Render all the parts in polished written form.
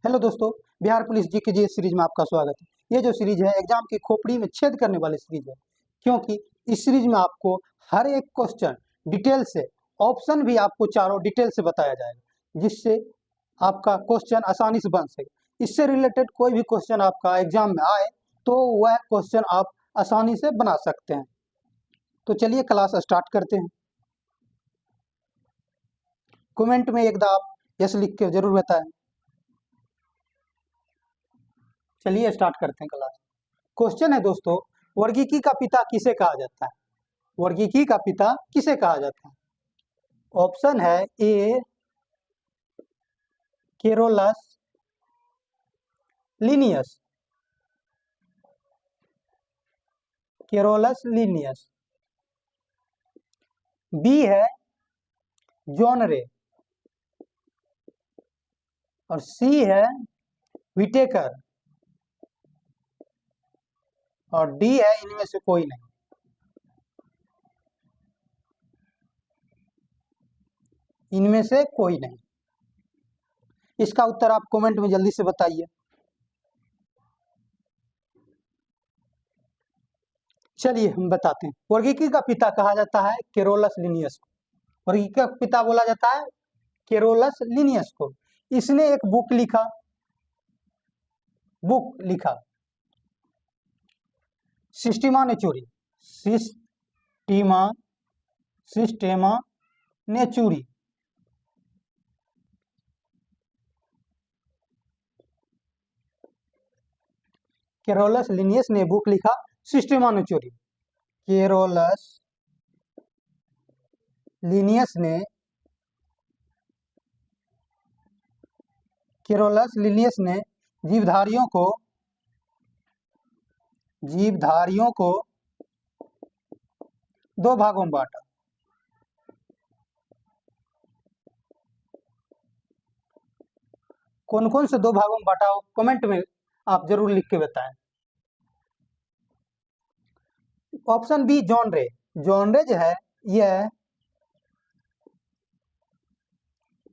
Hello दोस्तों, Bihar police GK जी series में आपका स्वागत है। ये जो सीरीज है एग्जाम की खोपड़ी में छेद करने वाली सीरीज है, क्योंकि इस सीरीज में आपको हर एक क्वेश्चन डिटेल से, ऑप्शन भी आपको चारों डिटेल से बताया जाएगा, जिससे आपका क्वेश्चन आसानी से बन सके। इससे रिलेटेड कोई भी क्वेश्चन आपका एग्जाम में आए तो वह क्वेश्चन आप आसानी से बना सकते हैं। तो चलिए क्लास स्टार्ट करते हैं। कमेंट में एक बार आप यस लिख के जरूर बताएं। चलिए स्टार्ट करते हैं क्लास। क्वेश्चन है दोस्तों, वर्गीकी का पिता किसे कहा जाता है? वर्गीकी का पिता किसे कहा जाता है? ऑप्शन है ए Carolus Linnaeus, Carolus Linnaeus. B है जॉन रे, और सी है विटेकर, और डी है इनमें से कोई नहीं। इनमें से कोई नहीं। इसका उत्तर आप कमेंट में जल्दी से बताइए। चलिए हम बताते हैं। वर्गीकी का पिता कहा जाता है केरोलस लिनियस को। वर्गीकी का पिता बोला जाता है केरोलस लिनियस को। इसने एक बुक लिखा सिस्टीमा नेचुरी, सिस्टेमा नेचुरी। केरोलस लिनियस ने बुक लिखा सिस्टेमा नेचुरी। केरोलस लिनियस ने जीवधारियों को दो भागों में बांटा। कौन कौन से दो भागों में बांटा हो कमेंट में आप जरूर लिख के बताएं। Option B genre. जॉनरे जो है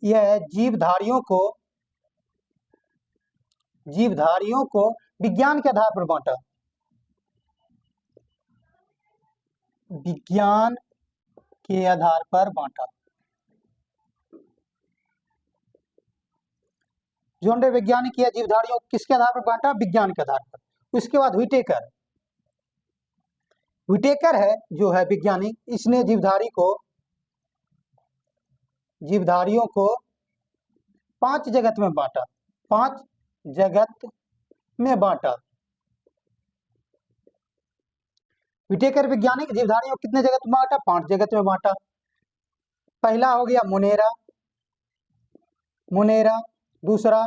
यह जीवधारियों को विज्ञान के आधार पर बांटा। विज्ञान के आधार पर बांटा। जॉनरे वैज्ञानिक या जीवधारियों किसके आधार पर बांटा? विज्ञान के आधार पर। उसके बाद विटेकर है जो है वैज्ञानिक, इसने जीवधारियों को 5 जगत में बांटा। 5 जगत में बांटा। विटेकर वैज्ञानिक जीवधारियों को कितने जगत में बांटा? 5 जगत में बांटा। पहला हो गया मोनेरा, दूसरा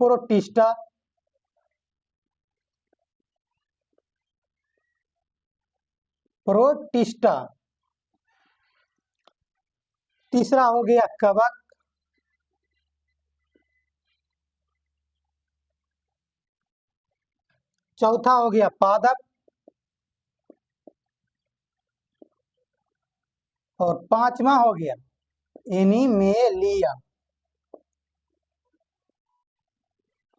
प्रोटिस्टा, तीसरा हो गया कवक, चौथा हो गया पादप, और 5वां हो गया एनिमेलिया।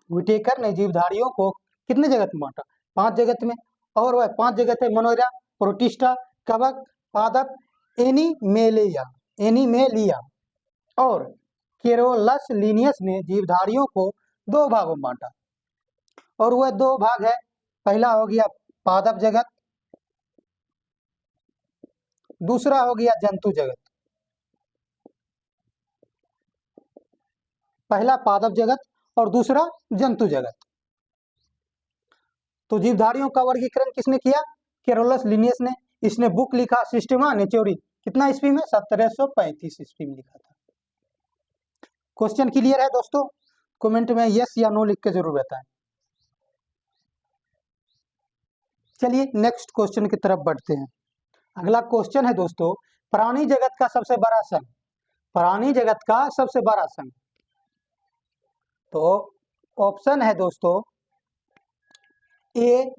विटेकर ने जीवधारियों को कितने जगत में बांटा? 5 जगत में। और वह 5 जगत है मोनेरा, प्रोटिस्टा, कवक, पादप, एनिमेलिया। और केरोलस लिनियस ने जीवधारियों को 2 भागों में बांटा, और वह 2 भाग है। पहला हो गया पादप जगत, दूसरा हो गया जंतु जगत। पहला पादप जगत और दूसरा जंतु जगत। तो जीवधारियों का वर्गीकरण किसने किया? केरोलस लिनियस ने। इसने बुक लिखा सिस्टेमा नेचुरी। कितना ईस्वी में? 1735 ईस्वी में लिखा था। क्वेश्चन क्लियर है दोस्तों? कमेंट में यस या नो लिख के जरूर बताएं। चलिए नेक्स्ट क्वेश्चन की तरफ बढ़ते हैं। अगला क्वेश्चन है दोस्तों, प्राणी जगत का सबसे बड़ा संघ। प्राणी जगत का सबसे बड़ा संघ। तो ऑप्शन है दोस्तों ए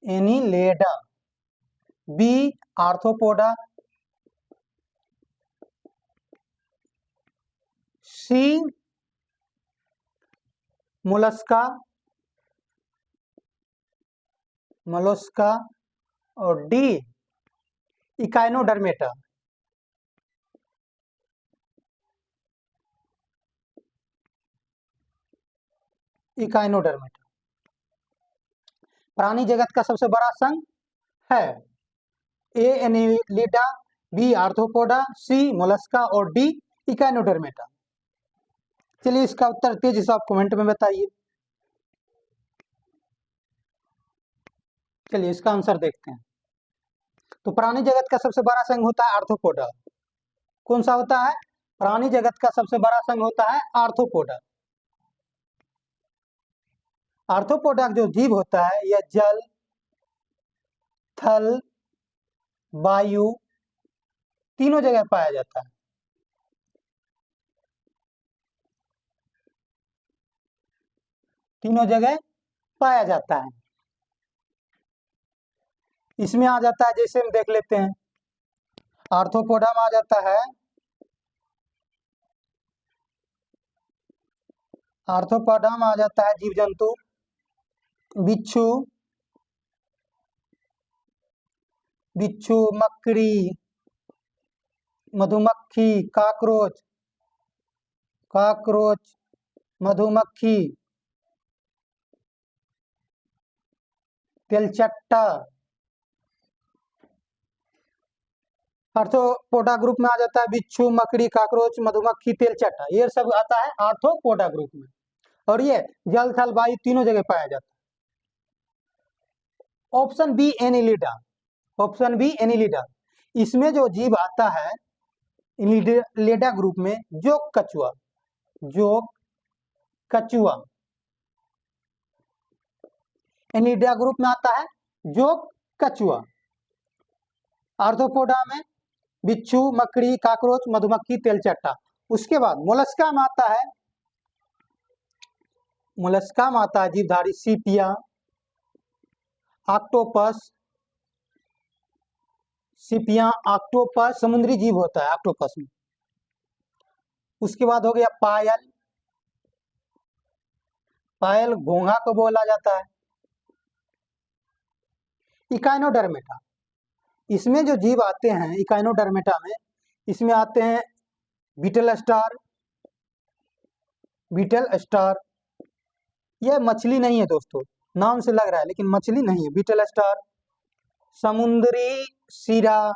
एनिलेडा, बी आर्थ्रोपोडा, सी मोलस्का, मोलस्का, और डी इकाइनोडर्मेटा। इकाइनोडर्मेटा प्राणी जगत का सबसे बड़ा संघ है। ए एनिलिडा, बी आर्थ्रोपोडा, सी मोलस्का और डी इकाइनोडर्मेटा। चलिए इसका उत्तर तेजी से आप कमेंट में बताइए। चलिए इसका आंसर देखते हैं। तो प्राणी जगत का सबसे बड़ा संघ होता है आर्थ्रोपोडा। कौन सा होता है? प्राणी जगत का सबसे बड़ा संघ होता है आर्थ्रोपोडा। आर्थ्रोपोडा जो जीव होता है यह जल, थल, वायु तीनों जगह पाया जाता है। तीनों जगह पाया जाता है। इसमें आ जाता है, जैसे हम देख लेते हैं, आर्थ्रोपोडा में आ जाता है, आर्थ्रोपोडा में आ जाता है जीव जंतु, बिच्छू, बिच्छू, मकड़ी, मधुमक्खी, काकरोच, काकरोच, मधुमक्खी, तेलचट्टा। आर्थ्रोपोडा ग्रुप में आ जाता है बिच्छू, मकड़ी, काकरोच, मधुमक्खी, तेलचट्टा। ये सब आता है आर्थ्रोपोडा ग्रुप में, और ये जल, थल, वायु तीनों जगह पाया जाता है। Option B annelida, option B annelida, इसमें जो जीव आता है एनिलिडा ग्रुप में, जोक कछुआ, जोक कछुआ एनिलिडा ग्रुप में आता है जोक कछुआ। आर्थ्रोपोडा में बिच्छू, मकड़ी, काकरोच, मधुमक्खी, तेलचट्टा। उसके बाद मोलस्का में आता है, मोलस्का में आता है जीवधारी सीपिया, ऑक्टोपस, सीपिया, ऑक्टोपस समुद्री जीव होता है ऑक्टोपस में। उसके बाद हो गया पायल, पायल घोंघा को बोला जाता है। इकाइनोडर्मेटा, इसमें जो जीव आते हैं इकाइनोडर्मेटा में, इसमें आते हैं बीटल स्टार, बीटल स्टार। यह मछली नहीं है दोस्तों, नाम से लग रहा है लेकिन मछली नहीं है। बीटल स्टार, समुद्री सीरा,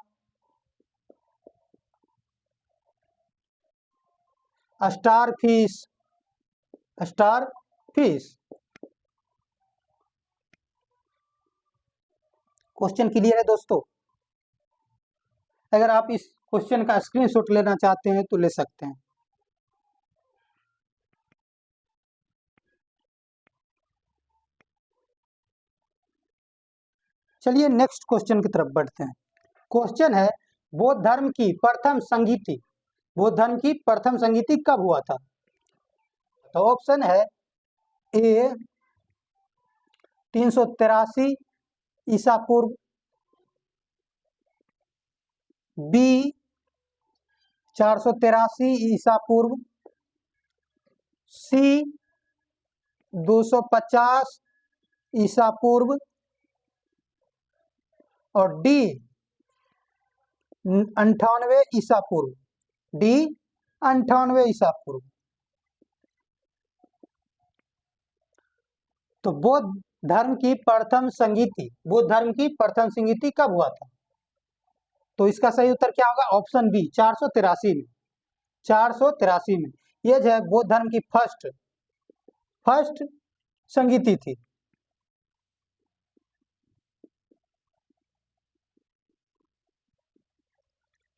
star fish, star fish. Question clear है दोस्तों? अगर आप इस क्वेश्चन का स्क्रीनशॉट लेना चाहते हैं तो ले सकते हैं। चलिए नेक्स्ट क्वेश्चन की तरफ बढ़ते हैं। क्वेश्चन है, बौद्ध धर्म की प्रथम संगीति, बौद्ध धर्म की प्रथम संगीति कब हुआ था? तो ऑप्शन है ए 383 ईसा पूर्व, बी 483 ईसा पूर्व, सी 250 ईसा पूर्व, और डी 98 ईसा पूर्व, डी 98 ईसा पूर्व। तो बौद्ध धर्म की प्रथम संगीति, बौद्ध धर्म की प्रथम संगीति कब हुआ था? तो इसका सही उत्तर क्या होगा? ऑप्शन बी 483 में, 483 में यह जो है बौद्ध धर्म की फर्स्ट संगीति थी।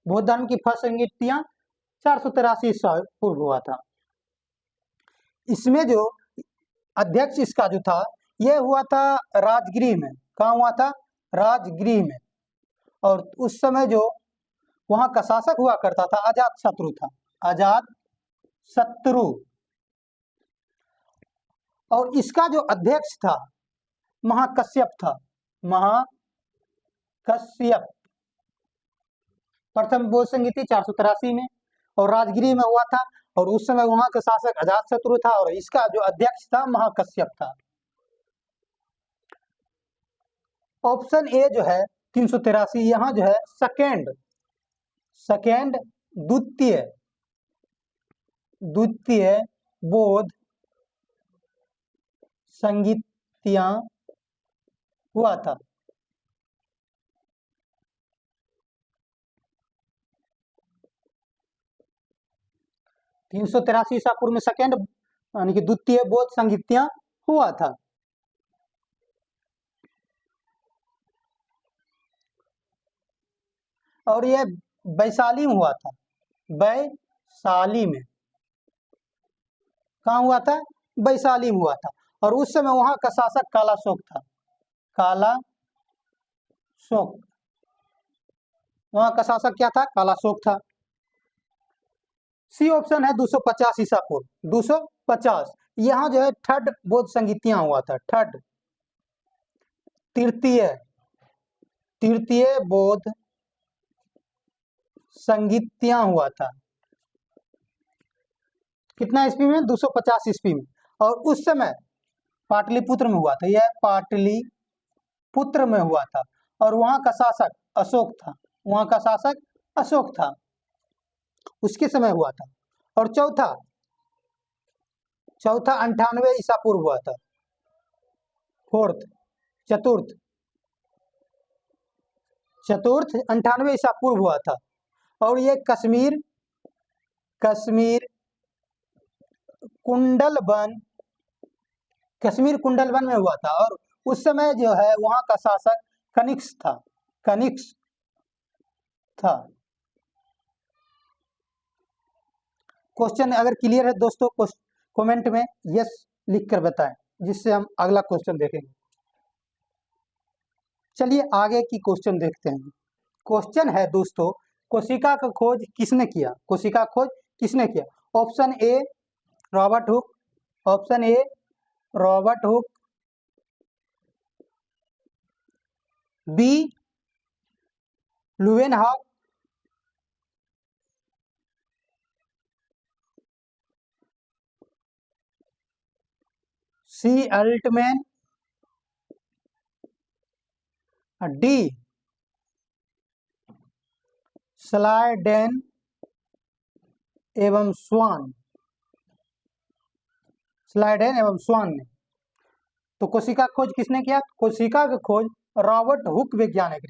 बौद्ध धर्म की फर्स्ट संगीतियां 483 ईसा पूर्व हुआ था। इसमें जो अध्यक्ष इसका जो था, यह हुआ था राजगृह में। कहाँ हुआ था? राजगृह में। और उस समय जो वहां का शासक हुआ करता था अजात शत्रु था, अजात शत्रु। और इसका जो अध्यक्ष था महाकश्यप था, महाकश्यप। प्रथम बौद्ध संगीति 483 में, और राजगिरी में हुआ था, और उस समय वहां का शासक अजातशत्रु था, और इसका जो अध्यक्ष था महाकश्यप था। ऑप्शन ए जो है 383, यहाँ जो है सेकेंड द्वितीय बौद्ध संगीतियां हुआ था। तीन सौ तिरासी ईसा पूर्व में सेकेंड यानी कि द्वितीय बौद्ध संगीतियां हुआ था। और यह वैशाली में हुआ था। वैशाली में, कहाँ हुआ था? वैशाली में हुआ था। और उस समय वहां का शासक कालाशोक था। कालाशोक, वहां का शासक क्या था? कालाशोक था। सी ऑप्शन है 250 ईसा पूर्व। 250 यहाँ जो है थर्ड बौद्ध संगीतियां हुआ था। थर्ड, तृतीय बौद्ध संगीतियां हुआ था। कितना ईस्वी में? 250 ईस्वी में। और उस समय पाटलिपुत्र में हुआ था। यह पाटलिपुत्र में हुआ था, और वहां का शासक अशोक था। वहां का शासक अशोक था, उसके समय हुआ था। और चौथा 98 ईसा पूर्व हुआ था। चतुर्थ 98 ईसा पूर्व हुआ था। और ये कश्मीर कुंडलवन में हुआ था। और उस समय जो है वहां का शासक कनिष्क था। क्वेश्चन अगर क्लियर है दोस्तों, कमेंट में यस लिख कर बताएं, जिससे हम अगला क्वेश्चन देखेंगे। चलिए आगे की क्वेश्चन देखते हैं। क्वेश्चन है दोस्तों, कोशिका का खोज किसने किया? कोशिका खोज किसने किया? Option A Robert Hooke, B Leeuwenhoek, C Altmann, D Schleiden एवं स्वान ने। तो कोशिका खोज किसने किया? कोशिका का खोज रॉबर्ट हुक वैज्ञानिक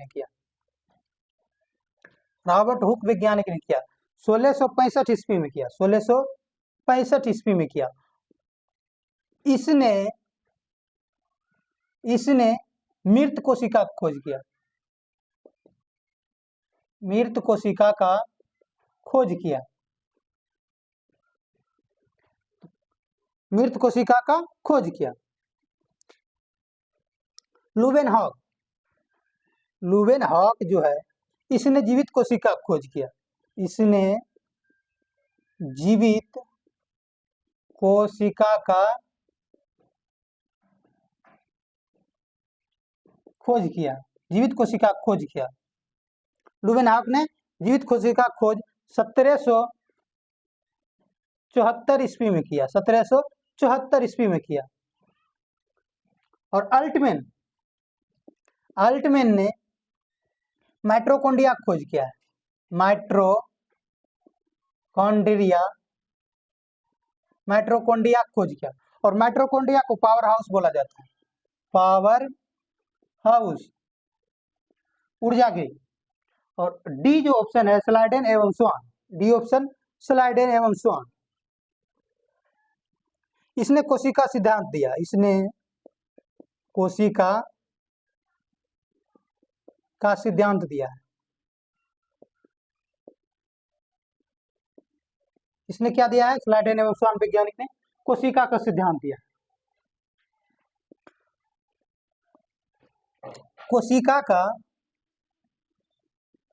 ने किया। 1665 ईस्वी में किया। 1665 ईस्वी में किया। इसने मृत कोशिका का खोज किया। मृत कोशिका का खोज किया। मृत कोशिका का खोज किया। लुवेनहॉक जो है, इसने जीवित कोशिका का खोज किया। इसने जीवित कोशिका का खोज किया। लुवेनहॉक ने जीवित कोशिका का खोज 1774 ईस्वी में किया। 1774 ईस्वी में किया। और अल्टमैन ने माइटोकॉन्ड्रिया का खोज किया है। माइटोकॉन्ड्रिया का खोज किया। और माइटोकॉन्ड्रिया को पावर हाउस बोला जाता है। पावर हाउस, ऊर्जा गृह। और डी जो ऑप्शन है स्लाइडेन एवं स्वान, डी ऑप्शन स्लाइडेन एवं स्वान, इसने कोशिका सिद्धांत दिया। इसने कोशिका का सिद्धांत दिया है। इसने क्या दिया है? स्लाइडेन एवं स्वान वैज्ञानिक ने कोशिका का सिद्धांत दिया।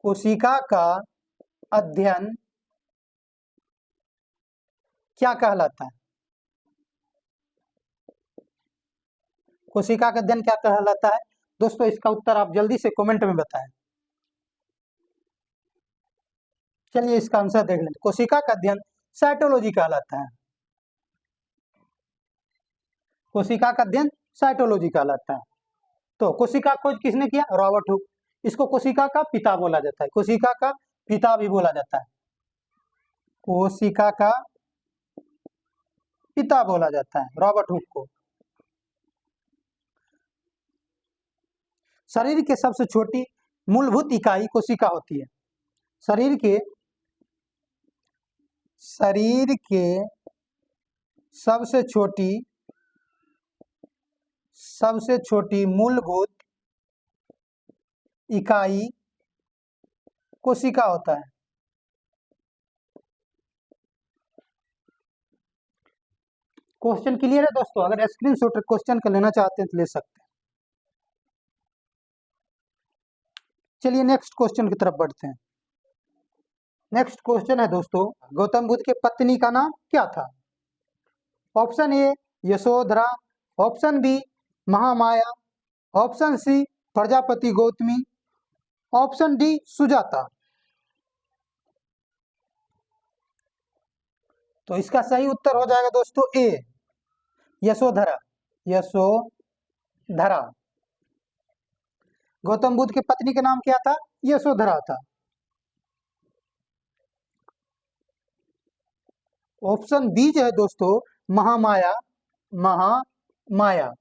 कोशिका का अध्ययन क्या कहलाता है? कोशिका का अध्ययन क्या कहलाता है दोस्तों? इसका उत्तर आप जल्दी से कमेंट में बताएं। चलिए इसका आंसर देख लेते। कोशिका का अध्ययन साइटोलॉजी कहलाता है। कोशिका का अध्ययन साइटोलॉजी कहलाता है। तो कोशिका खोज किसने किया? Robert Hooke. इसको कोशिका का पिता बोला जाता है, कोशिका का पिता भी बोला जाता है, कोशिका का पिता बोला जाता है रॉबर्ट हुक को। शरीर के सबसे छोटी मूलभूत इकाई कोशिका होती है। शरीर के सबसे छोटी मूलभूत इकाई कोशिका होता है। क्वेश्चन क्लियर है दोस्तों? अगर स्क्रीनशॉट क्वेश्चन का लेना चाहते हैं तो ले सकते हैं। चलिए नेक्स्ट क्वेश्चन की तरफ बढ़ते हैं। नेक्स्ट क्वेश्चन है दोस्तों, गौतम बुद्ध के पत्नी का नाम क्या था? Option A Yashodhara, option B Mahamaya, option C Prajapati Gautami, option D Sujata. तो इसका सही उत्तर हो जाएगा दोस्तों ए यशोधरा। यशोधरा। गौतम बुद्ध के पत्नी का नाम क्या था? यशोधरा था। ऑप्शन बी जो है दोस्तों महामाया, महामाया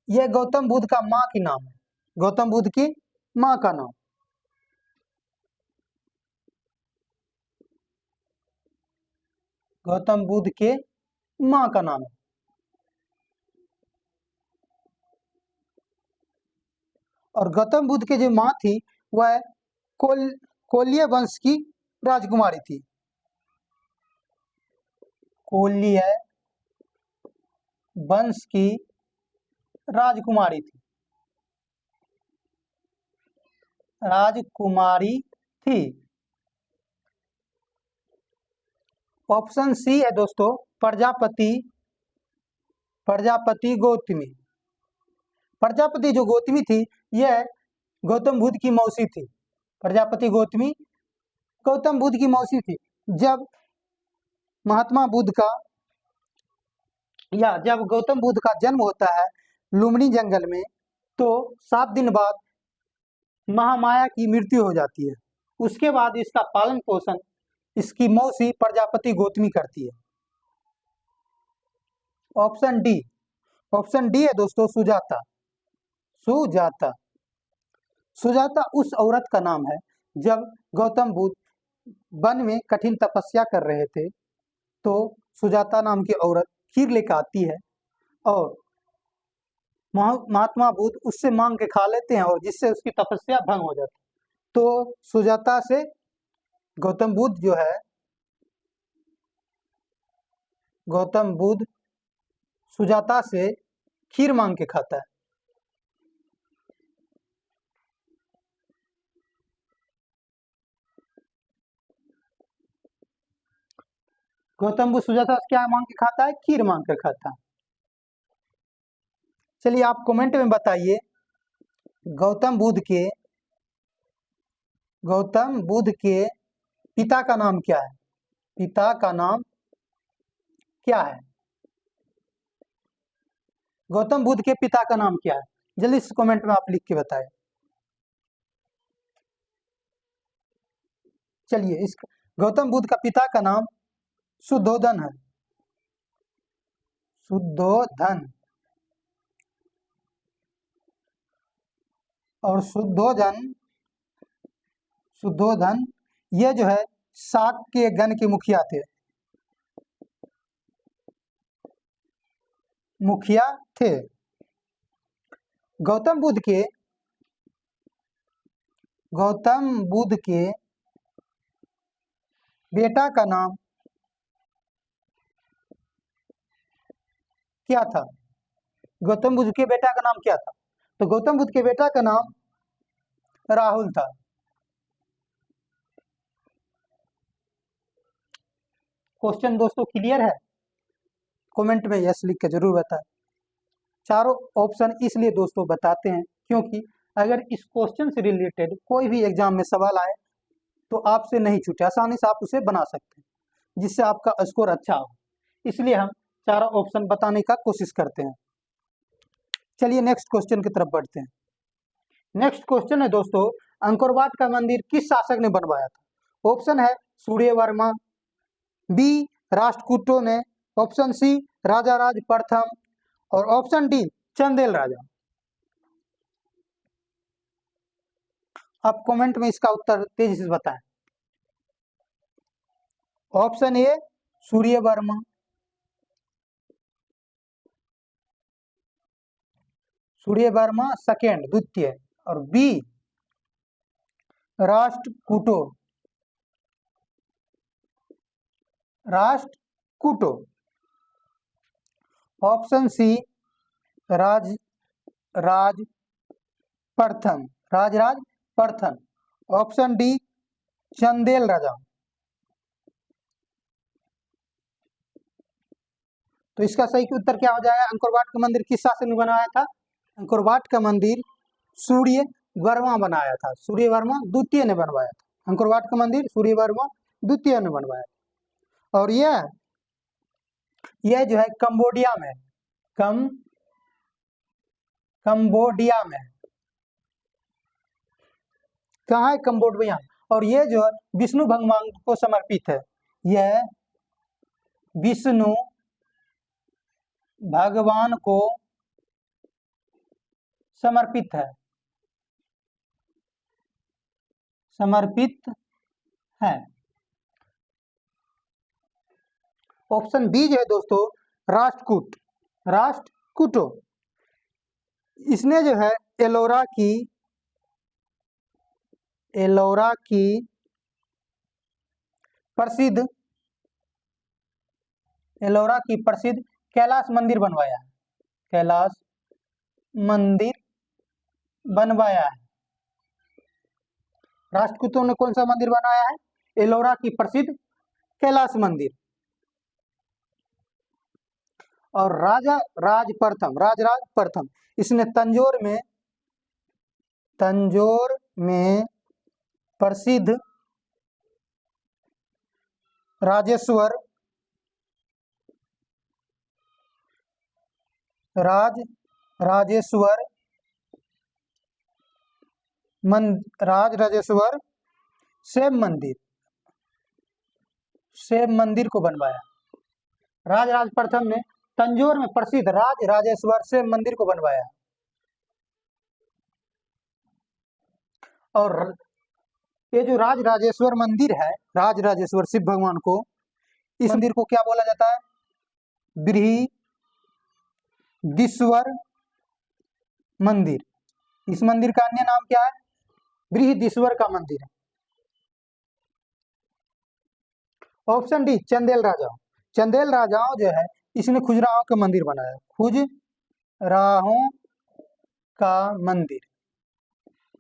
यह गौतम बुद्ध का माँ की नाम है, गौतम बुद्ध की माँ का नाम। गौतम बुद्ध के माँ का नाम है। और गौतम बुद्ध के जो माँ थी वह कोल्य वंश की राजकुमारी थी। कोल्य वंश की राजकुमारी थी, राजकुमारी थी। ऑप्शन सी है दोस्तों प्रजापति, प्रजापति गौतमी। प्रजापति जो गौतमी थी यह गौतम बुद्ध की मौसी थी। प्रजापति गौतमी गौतम बुद्ध की मौसी थी। जब महात्मा बुद्ध का या जब गौतम बुद्ध का जन्म होता है लुम्बिनी जंगल में, तो 7 दिन बाद महामाया की मृत्यु हो जाती है। उसके बाद इसका पालन पोषण इसकी मौसी प्रजापति गौतमी करती है। ऑप्शन डी, ऑप्शन डी है दोस्तों सुजाता। सुजाता, सुजाता उस औरत का नाम है जब गौतम बुद्ध वन में कठिन तपस्या कर रहे थे, तो सुजाता नाम की औरत खीर लेकर आती है और महात्मा बुद्ध उससे मांग के खा लेते हैं और जिससे उसकी तपस्या भंग हो जाती है। तो सुजाता से गौतम बुद्ध जो है, गौतम बुद्ध सुजाता से खीर मांग के खाता है। गौतम बुद्ध सुजाता से क्या मांग के खाता है? खीर मांग कर खाता है। चलिए आप कमेंट में बताइए गौतम बुद्ध के पिता का नाम क्या है? पिता का नाम क्या है? गौतम बुद्ध के पिता का नाम क्या है? जल्दी से कमेंट में आप लिख के बताएं। चलिए इस गौतम बुद्ध का पिता का नाम शुद्धोधन है। शुद्धोधन। और शुद्धोधन ये जो है शाक्य गण के मुखिया थे, मुखिया थे। गौतम बुद्ध के बेटा का नाम क्या था? गौतम बुद्ध के बेटा का नाम क्या था? तो गौतम बुद्ध के बेटा का नाम राहुल था। क्वेश्चन दोस्तों क्लियर है? कमेंट में यस लिख के जरूर बताएं। चारों ऑप्शन इसलिए दोस्तों बताते हैं क्योंकि अगर इस क्वेश्चन से रिलेटेड कोई भी एग्जाम में सवाल आए तो आपसे नहीं छूटे, आसानी से आप उसे बना सकते हैं जिससे आपका स्कोर अच्छा हो। इसलिए हम चारों ऑप्शन बताने का कोशिश करते हैं। चलिए नेक्स्ट क्वेश्चन की तरफ बढ़ते हैं। नेक्स्ट क्वेश्चन है दोस्तों, अंकोरवाट का मंदिर किस शासक ने बनवाया था? ऑप्शन है सूर्यवर्मा, बी राष्ट्रकूटों ने, ऑप्शन सी राजा राज प्रथम और ऑप्शन डी चंदेल राजा। आप कमेंट में इसका उत्तर तेजी से बताएं। Option A Suryavarma, Suryavarma second द्वितीय, और बी राष्ट्रकूटों, राष्ट्रकूटों, ऑप्शन सी राज राज प्रथम, राजराज प्रथम, ऑप्शन डी चंदेल राजा। तो इसका सही उत्तर क्या हो जाएगा? अंकोरवाट का मंदिर किस शासक ने बनाया था? अंकोरवाट का मंदिर सूर्यवर्मा बनाया था, सूर्यवर्मा द्वितीय ने बनवाया था। अंकोरवाट का मंदिर सूर्यवर्मा द्वितीय ने बनवाया था। और यह जो है कंबोडिया में, कंबोडिया में, कहाँ है? कंबोडिया। और ये जो है विष्णु भगवान को समर्पित है, यह विष्णु भगवान को समर्पित है, समर्पित है। ऑप्शन बी जो है दोस्तों राष्ट्रकूट, राष्ट्रकूटों, इसने जो है एलोरा की प्रसिद्ध, एलोरा की प्रसिद्ध कैलाश मंदिर बनवाया है, कैलाश मंदिर बनवाया है। राष्ट्रकूटों ने कौन सा मंदिर बनाया है? एलोरा की प्रसिद्ध कैलाश मंदिर। और राजराज प्रथम इसने तंजौर में प्रसिद्ध राजेश्वर शिव मंदिर को बनवाया। राजराज प्रथम ने तंजौर में प्रसिद्ध राजेश्वर शिव मंदिर को बनवाया। और ये जो राजराजेश्वर मंदिर है, राजराजेश्वर शिव भगवान को, इस मंदिर को क्या बोला जाता है? बृहदीश्वर मंदिर। इस मंदिर का अन्य नाम क्या है? बृहदीश्वर का मंदिर है। ऑप्शन डी चंदेल राजा। चंदेल राजाओं जो है इसने खुजराहों का मंदिर बनाया, खुजराहों का मंदिर।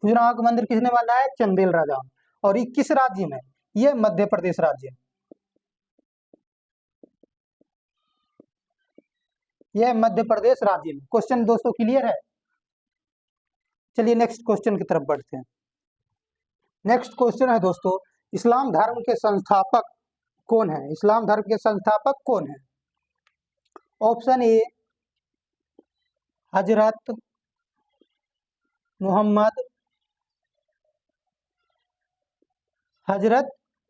खुजराहों का मंदिर किसने बनाया? चंदेल राजा। और ये किस राज्य में? ये मध्य प्रदेश राज्य, यह मध्य प्रदेश राज्य में। क्वेश्चन दोस्तों क्लियर है? चलिए नेक्स्ट क्वेश्चन की तरफ बढ़ते हैं। नेक्स्ट क्वेश्चन है दोस्तों, इस्लाम धर्म के संस्थापक कौन है? इस्लाम धर्म के संस्थापक कौन है? ऑप्शन ए हजरत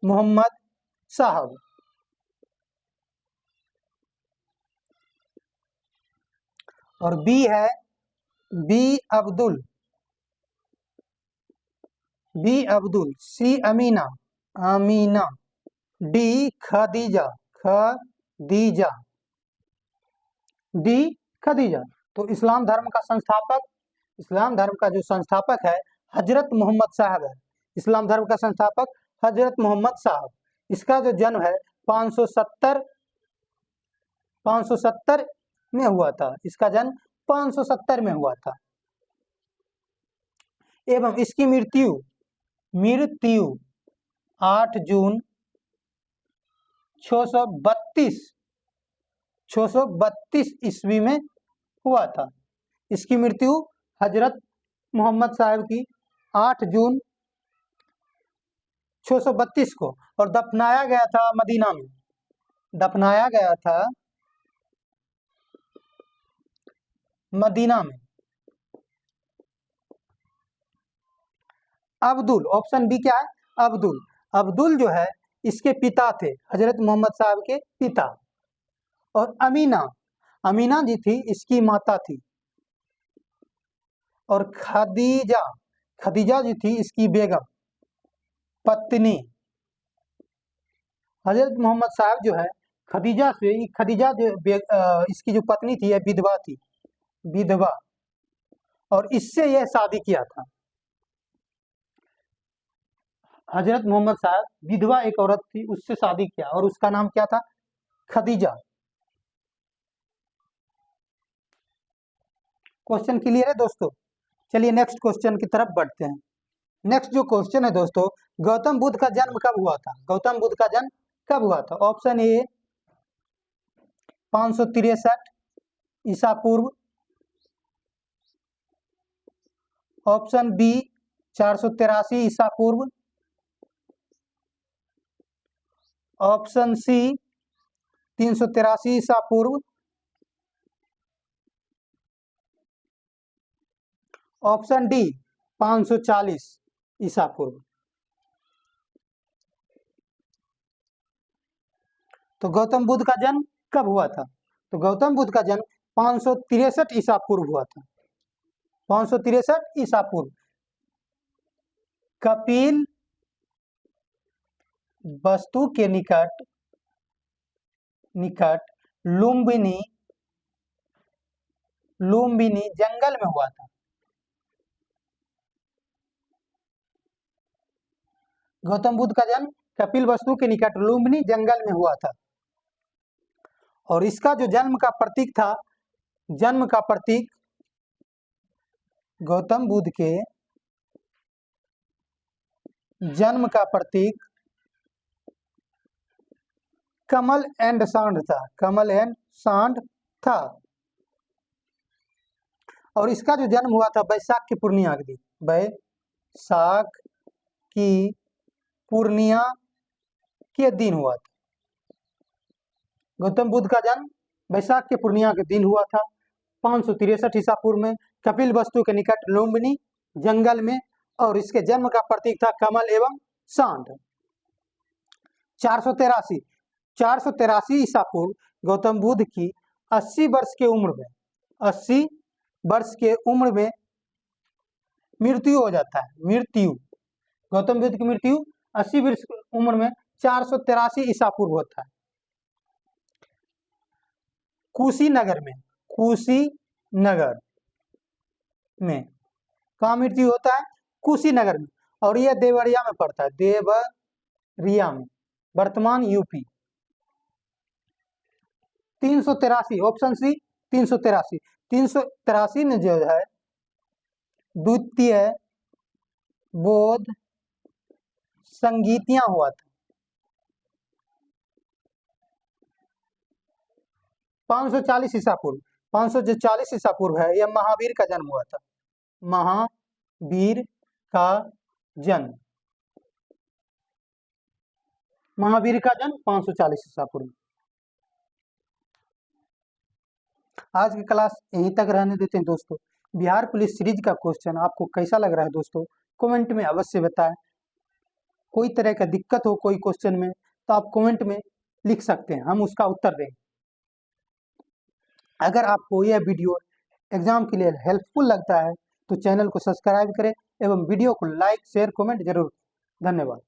मोहम्मद साहब, और बी है अब्दुल, सी अमीना, डी खदीजा, डी खदीजा। तो इस्लाम धर्म का जो संस्थापक है हजरत मोहम्मद साहब है। इस्लाम धर्म का संस्थापक हजरत मोहम्मद साहब। इसका जो जन्म है 570 में हुआ था। इसका जन्म 570 में हुआ था। एवं इसकी मृत्यु 8 जून 632 ईस्वी में हुआ था। इसकी मृत्यु हजरत मोहम्मद साहब की 8 जून 632 को, और दफनाया गया था मदीना में, दफनाया गया था मदीना में। अब्दुल, ऑप्शन बी क्या है, अब्दुल। अब्दुल जो है इसके पिता थे, हजरत मोहम्मद साहब के पिता। और अमीना, अमीना जी थी इसकी माता थी। और खदीजा, खदीजा जी थी इसकी बेगम, पत्नी। हजरत मोहम्मद साहब जो है खदीजा से, खदीजा जो इसकी जो पत्नी थी यह विधवा थी, विधवा, और इससे यह शादी किया था। हजरत मोहम्मद साहब विधवा एक औरत थी उससे शादी किया, और उसका नाम क्या था, खदीजा। क्वेश्चन क्लियर है दोस्तों? चलिए नेक्स्ट क्वेश्चन की तरफ बढ़ते हैं। नेक्स्ट जो क्वेश्चन है दोस्तों, गौतम बुद्ध का जन्म कब हुआ था? गौतम बुद्ध का जन्म कब हुआ था? ऑप्शन ए 563 ईसा पूर्व, ऑप्शन बी 483 ईसा पूर्व, ऑप्शन सी 383 ईसा पूर्व, ऑप्शन डी 540 ईसा पूर्व। तो गौतम बुद्ध का जन्म कब हुआ था? तो गौतम बुद्ध का जन्म 563 ईसा पूर्व हुआ था, 563 ईसा पूर्व। कपिल वस्तु के निकट लुम्बिनी जंगल में हुआ था। गौतम बुद्ध का जन्म कपिल वस्तु के निकट लुम्बिनी जंगल में हुआ था। और इसका जो जन्म का प्रतीक था, जन्म का प्रतीक, गौतम बुद्ध के जन्म का प्रतीक कमल एंड सांड था, कमल एंड सांड था। और इसका जो जन्म हुआ था बैसाख की पूर्णिमा के दिन, बैसाख की पूर्णिमा के दिन हुआ था। गौतम बुद्ध का जन्म बैसाख के पूर्णिमा के दिन हुआ था 563 ईसा पूर्व में, कपिल वस्तु के निकट लुम्बिनी जंगल में। और इसके जन्म का प्रतीक था कमल एवं सांड। 483 ईसा पूर्व गौतम बुद्ध की 80 वर्ष के उम्र में, 80 वर्ष के उम्र में मृत्यु हो जाता है। मृत्यु, गौतम बुद्ध की मृत्यु 80 वर्ष की उम्र में 483 ईसा पूर्व होता है। कुशीनगर में, कुशीनगर में कहाँ मृत्यु होता है? कुशीनगर में। और यह देवरिया में पड़ता है, देवरिया में, वर्तमान यूपी। 383, option C 383। 383 में जो है द्वितीय बौद्ध संगीतियां हुआ था। 540 ईसा पूर्व, 540 ईसा पूर्व है, यह महावीर का जन्म हुआ था, महावीर का जन्म, महावीर का जन्म 540 ईसा पूर्व। आज की क्लास यहीं तक रहने देते हैं दोस्तों। बिहार पुलिस सीरीज का क्वेश्चन आपको कैसा लग रहा है दोस्तों, कमेंट में अवश्य बताएं। कोई तरह का दिक्कत हो कोई क्वेश्चन में तो आप कमेंट में लिख सकते हैं, हम उसका उत्तर देंगे। अगर आपको यह वीडियो एग्जाम के लिए हेल्पफुल लगता है तो चैनल को सब्सक्राइब करें एवं वीडियो को लाइक शेयर कमेंट जरूर। धन्यवाद।